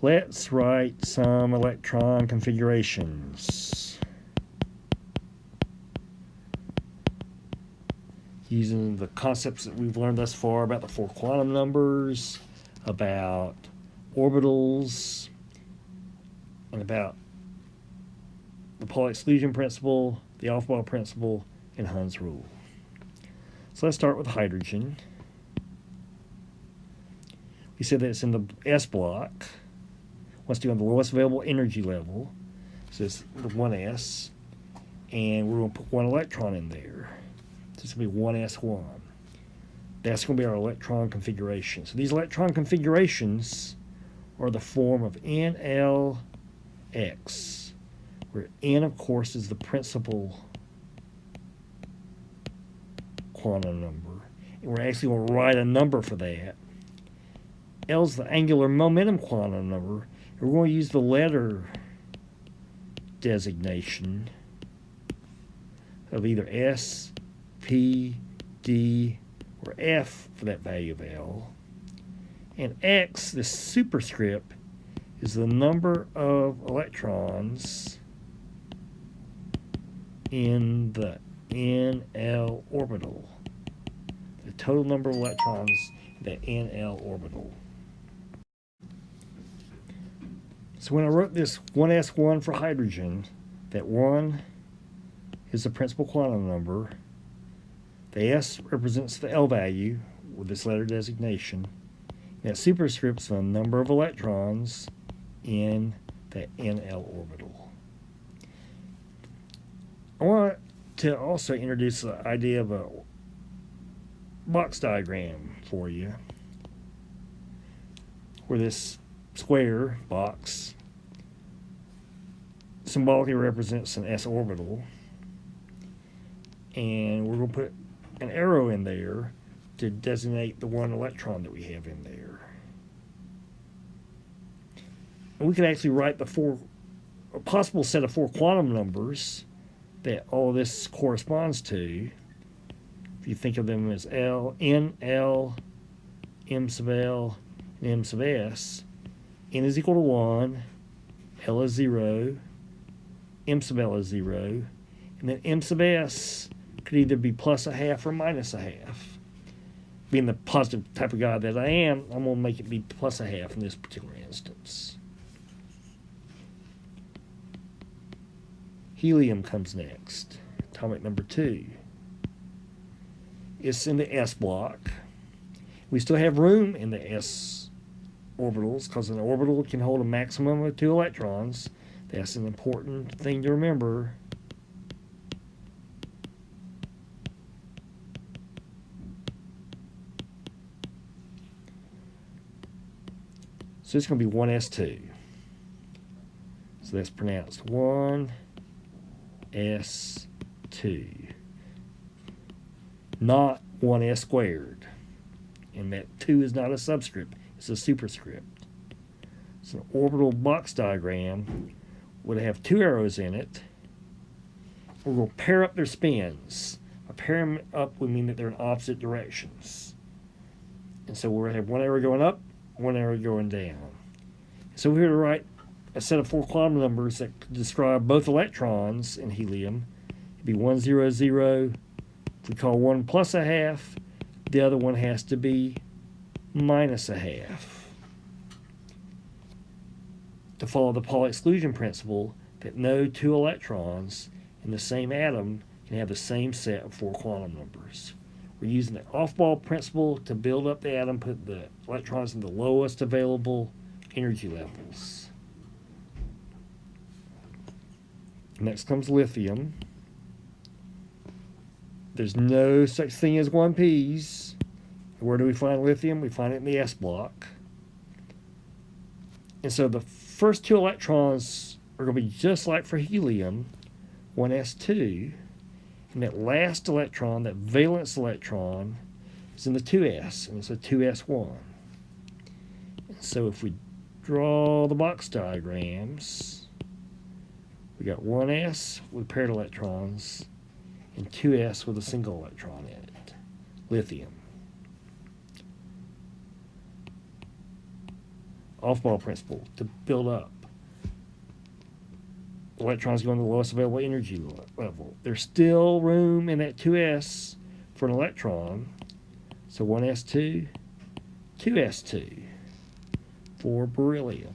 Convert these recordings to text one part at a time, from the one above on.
Let's write some electron configurations using the concepts that we've learned thus far about the 4 quantum numbers, about orbitals, and about the Pauli exclusion principle, the off-ball principle, and Hund's rule. So let's start with hydrogen. We said that it's in the S block. Wants to be on the lowest available energy level. So it's the 1s. And we're going to put 1 electron in there. So it's going to be 1s1. That's going to be our electron configuration. So these electron configurations are the form of NLX, where N, of course, is the principal quantum number. And we're actually going to write a number for that. L is the angular momentum quantum number. And we're going to use the letter designation of either S, P, D, or F for that value of L. And X, this superscript, is the number of electrons in the NL orbital. The total number of electrons in the NL orbital. So when I wrote this 1s1 for hydrogen, that 1 is the principal quantum number. The S represents the L value with this letter designation. That superscript is the number of electrons in the NL orbital. I want to also introduce the idea of a box diagram for you, where this square box symbolically represents an s orbital, and we're going to put an arrow in there to designate the 1 electron that we have in there. And we could actually write a possible set of 4 quantum numbers that all of this corresponds to. If you think of them as L, N, L, M sub L, and M sub S, N is equal to 1, L is 0, M sub L is 0, and then M sub S could either be plus a half or minus a half. Being the positive type of guy that I am, I'm going to make it be plus a half in this particular instance. Helium comes next, atomic number 2. It's in the S block. We still have room in the S orbitals because an orbital can hold a maximum of 2 electrons. That's an important thing to remember. So it's going to be 1s2. So that's pronounced 1s2. Not 1s squared. And that 2 is not a subscript, it's a superscript. So an orbital box diagram would have 2 arrows in it. We're going to pair up their spins. By pairing them up, we mean that they're in opposite directions. And so we're going to have 1 arrow going up, 1 arrow going down. So we're going to write a set of 4 quantum numbers that describe both electrons in helium. It'd be 1, 0, 0. If we call 1 plus a half, the other one has to be minus a half. To follow the Pauli exclusion principle, that no 2 electrons in the same atom can have the same set of 4 quantum numbers. We're using the off-ball principle to build up the atom, put the electrons in the lowest available energy levels. Next comes lithium. There's no such thing as 1p's. Where do we find lithium? We find it in the S block. And so the first 2 electrons are going to be just like for helium, 1s2. And that last electron, that valence electron, is in the 2s, and it's a 2s1. And so if we draw the box diagrams, we got 1s with paired electrons and 2s with a single electron in it, lithium. off-ball principle, to build up. Electrons go in the lowest available energy level. There's still room in that 2s for an electron. So 1s2, 2s2 for beryllium.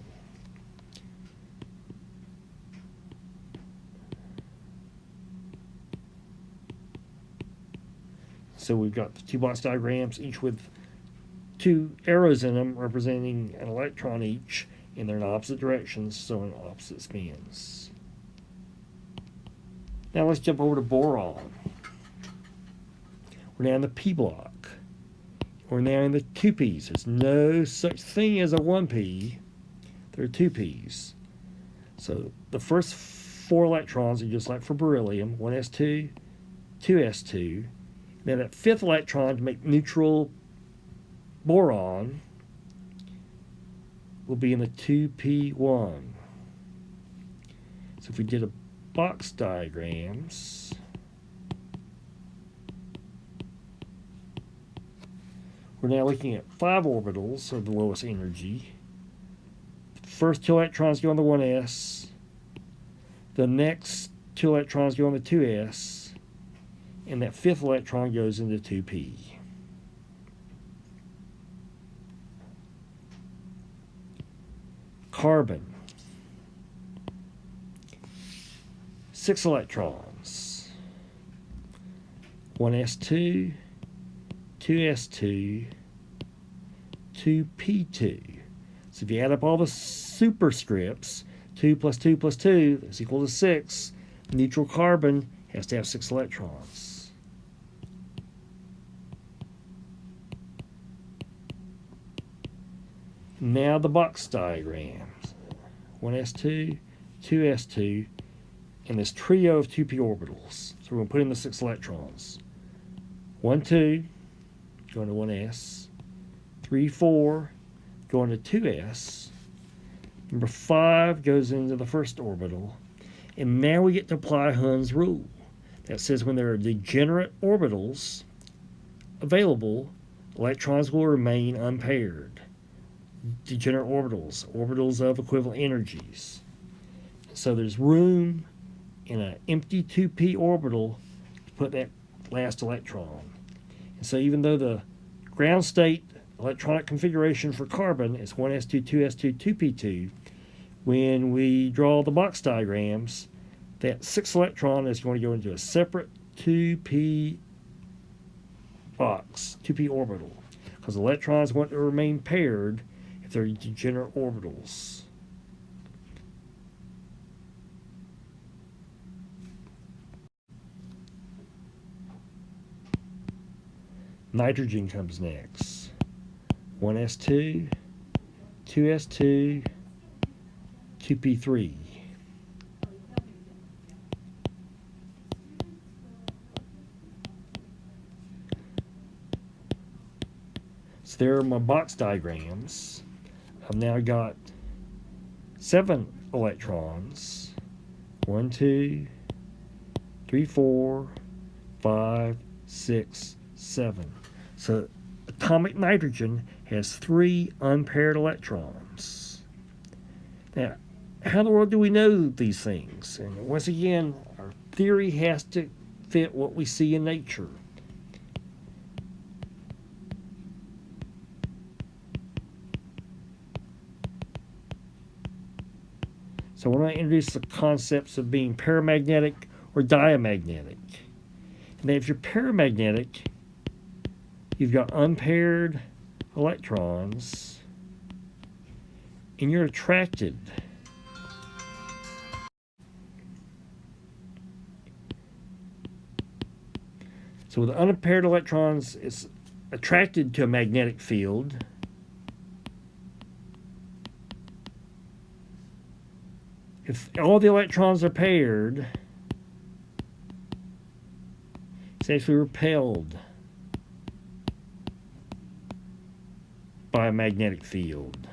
So we've got the 2 box diagrams, each with 2 arrows in them representing an electron each, and they're in opposite directions, so in opposite spins. Now let's jump over to boron. We're now in the p block. We're now in the 2p's. There's no such thing as a 1p. There are 2p's. So the first 4 electrons are just like for beryllium, 1s2, 2s2. Now that 5th electron to make neutral boron will be in the 2p1. So if we did a box diagrams, we're now looking at 5 orbitals of the lowest energy. The first 2 electrons go on the 1s. The next 2 electrons go on the 2s. And that 5th electron goes into 2p. Carbon. 6 electrons. 1s2, 2s2, 2p2. So if you add up all the superscripts, 2 plus 2 plus 2 is equal to 6. Neutral carbon has to have 6 electrons. Now the box diagrams. 1s2, 2s2, and this trio of 2p orbitals. So we're going to put in the 6 electrons. 1, 2, going to 1s. 3, 4, going to 2s. Number 5 goes into the first orbital. And now we get to apply Hund's rule. That says when there are degenerate orbitals available, electrons will remain unpaired. Degenerate orbitals, orbitals of equivalent energies. So there's room in an empty 2p orbital to put that last electron. And so even though the ground state electronic configuration for carbon is 1s2, 2s2, 2p2, when we draw the box diagrams, that 6th electron is going to go into a separate 2p box, 2p orbital, because electrons want to remain paired if they're degenerate orbitals. Nitrogen comes next. 1s2, 2s2, 2p3. So there are my box diagrams. I've now got 7 electrons. 1, 2, 3, 4, 5, 6, 7. So atomic nitrogen has 3 unpaired electrons. Now, how in the world do we know these things? And once again, our theory has to fit what we see in nature. So we're going to introduce the concepts of being paramagnetic or diamagnetic. And if you're paramagnetic, you've got unpaired electrons, and you're attracted. So with unpaired electrons, it's attracted to a magnetic field. If all the electrons are paired, it's actually repelled by a magnetic field.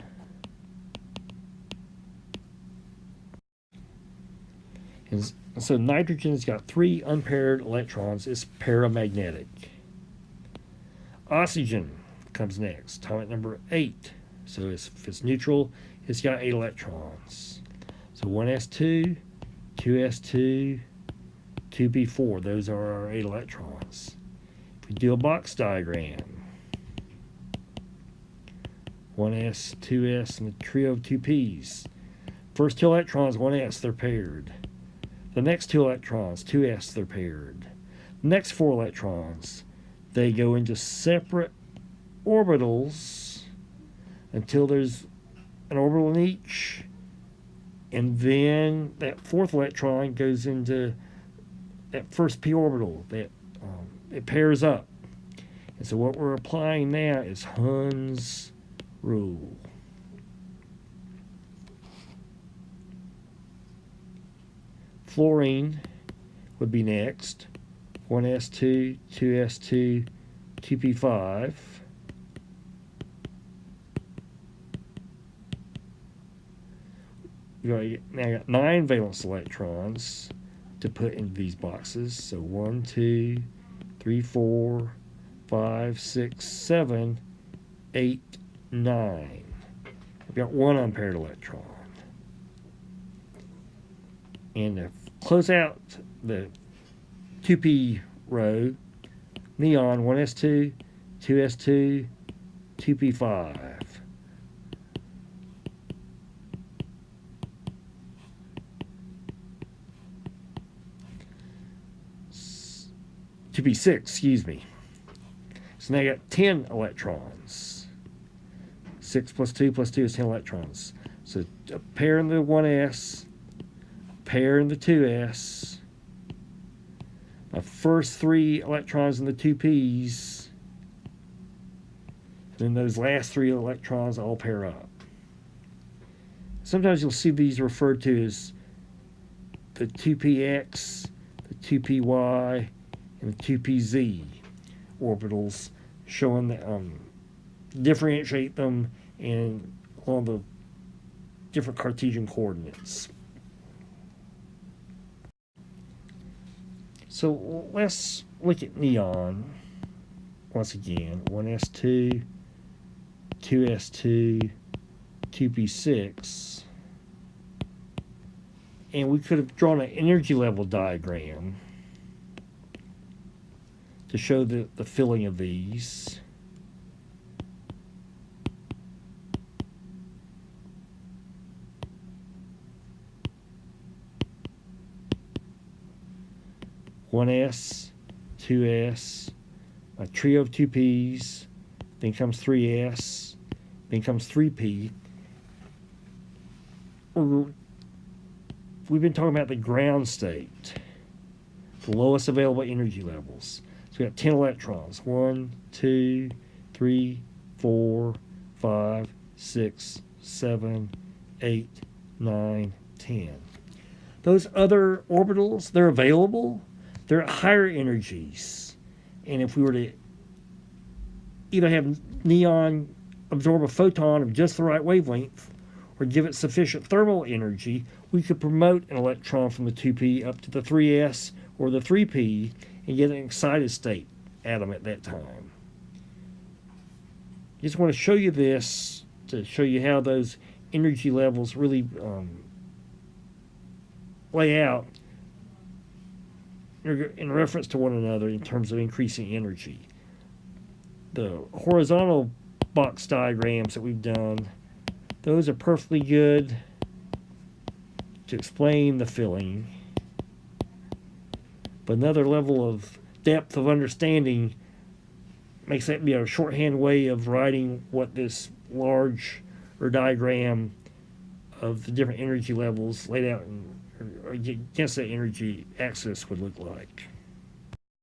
And so nitrogen's got 3 unpaired electrons. It's paramagnetic. Oxygen comes next, atomic number 8. So if it's neutral, it's got 8 electrons. So 1s2, 2s2, 2p4. Those are our 8 electrons. If we do a box diagram, 1s, 2s, and a trio of 2p's. First 2 electrons, 1s, they're paired. The next 2 electrons, 2s, they're paired. The next 4 electrons, they go into separate orbitals until there's an orbital in each, and then that 4th electron goes into that first p orbital. That it pairs up. And so what we're applying now is Hund's rule. Fluorine would be next. 1s2, 2s2, 2p5. Now got 9 valence electrons to put into these boxes. So 1, 2, 3, 4, 5, 6, 7, 8, 9. I've got 1 unpaired electron. And to close out the 2p row, neon, 1s2, 2s2, 2p5. 2p6, excuse me. So now I got 10 electrons. 6 plus 2 plus 2 is 10 electrons. So a pair in the 1s, a pair in the 2s, my first 3 electrons in the 2p's, and then those last 3 electrons all pair up. Sometimes you'll see these referred to as the 2px, the 2py, and the 2pz orbitals, showing that differentiate them in all the different Cartesian coordinates. So let's look at neon once again. 1s2, 2s2, 2p6. And we could have drawn an energy level diagram to show the filling of these. One S, 2s, a trio of 2p's, then comes 3s, then comes 3p. We've been talking about the ground state, the lowest available energy levels. So we got 10 electrons. 1, 2, 3, 4, 5, 6, 7, 8, 9, 10. Those other orbitals, they're available. They're at higher energies. And if we were to either have neon absorb a photon of just the right wavelength or give it sufficient thermal energy, we could promote an electron from the 2p up to the 3s or the 3p and get an excited state atom at that time. Just want to show you this to show you how those energy levels really lay out in reference to one another in terms of increasing energy. The horizontal box diagrams that we've done, those are perfectly good to explain the filling. But another level of depth of understanding makes that be a shorthand way of writing what this large diagram of the different energy levels laid out against the energy axis would look like.